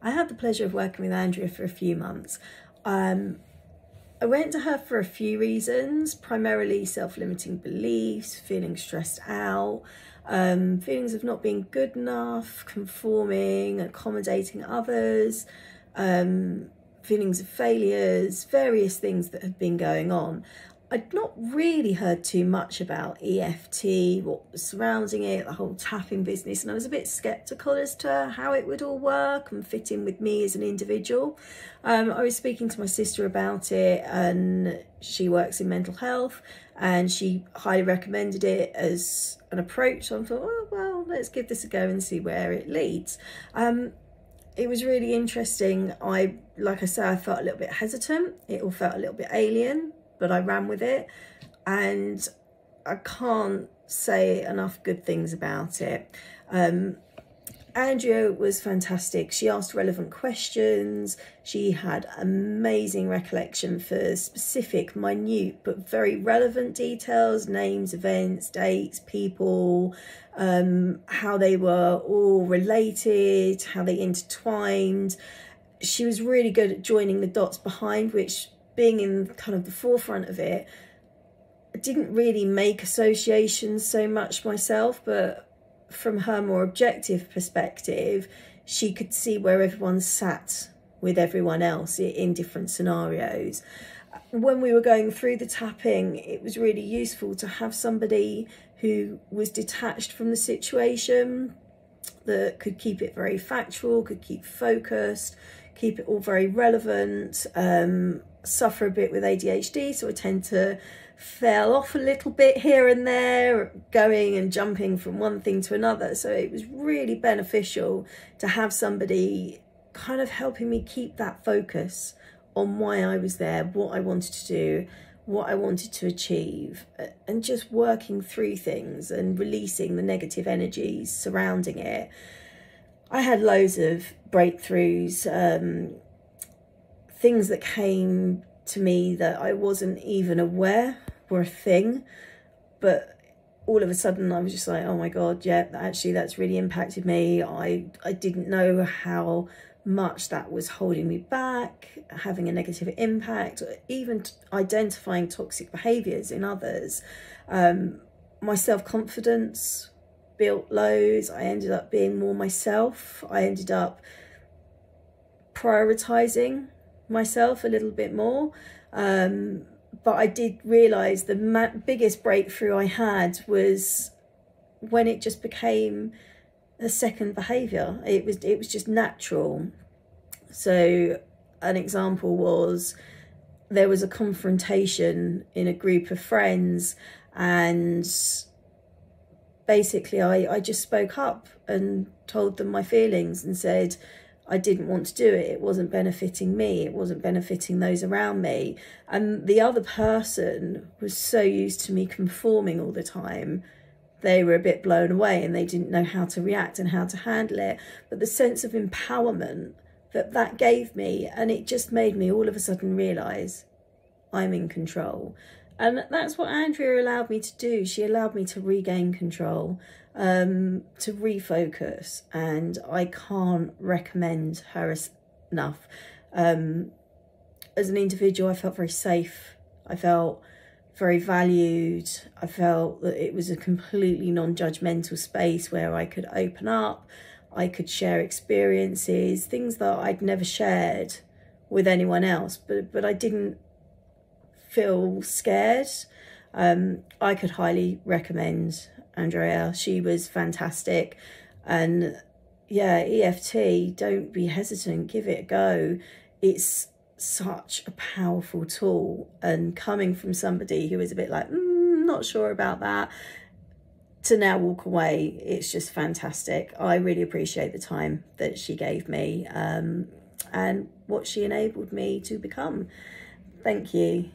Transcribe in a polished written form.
I had the pleasure of working with Andrea for a few months. I went to her for a few reasons, primarily self-limiting beliefs, feeling stressed out, feelings of not being good enough, conforming, accommodating others, feelings of failures, various things that had been going on. I'd not really heard too much about EFT, what was surrounding it, the whole tapping business, and I was a bit sceptical as to how it would all work and fit in with me as an individual. I was speaking to my sister about it, and she works in mental health, and she highly recommended it as an approach. So I thought, oh, well, let's give this a go and see where it leads. It was really interesting. Like I said, I felt a little bit hesitant. It all felt a little bit alien, but I ran with it, and I can't say enough good things about it. Andrea was fantastic. She asked relevant questions. She had amazing recollection for specific, minute, but very relevant details, names, events, dates, people, how they were all related, how they intertwined. She was really good at joining the dots behind, which, being in kind of the forefront of it, I didn't really make associations so much myself, but from her more objective perspective, she could see where everyone sat with everyone else in different scenarios. When we were going through the tapping, it was really useful to have somebody who was detached from the situation, that could keep it very factual, could keep focused, keep it all very relevant. Suffer a bit with ADHD, so I tend to fail off a little bit here and there, going and jumping from one thing to another. So it was really beneficial to have somebody kind of helping me keep that focus on why I was there, what I wanted to do, what I wanted to achieve, and just working through things and releasing the negative energies surrounding it. I had loads of breakthroughs, things that came to me that I wasn't even aware were a thing, but all of a sudden I was just like, oh my God, yeah, actually that's really impacted me. I didn't know how much that was holding me back, having a negative impact, even identifying toxic behaviours in others. My self-confidence built loads. I ended up being more myself. I ended up prioritising myself a little bit more, but I did realise the biggest breakthrough I had was when it just became a second behaviour. It was just natural. So an example was, there was a confrontation in a group of friends, and basically I just spoke up and told them my feelings and said I didn't want to do it. It wasn't benefiting me. It wasn't benefiting those around me. And the other person was so used to me conforming all the time, they were a bit blown away and they didn't know how to react and how to handle it. But the sense of empowerment that gave me, and it just made me all of a sudden realise I'm in control. And that's what Andrea allowed me to do. She allowed me to regain control, to refocus, and I can't recommend her enough. As an individual, I felt very safe. I felt very valued. I felt that it was a completely non-judgmental space where I could open up, I could share experiences, things that I'd never shared with anyone else, but I didn't feel scared. I could highly recommend Andrea. She was fantastic. And yeah, EFT, don't be hesitant, give it a go. It's such a powerful tool, and coming from somebody who is a bit like, not sure about that, to now walk away, it's just fantastic. I really appreciate the time that she gave me, and what she enabled me to become. Thank you.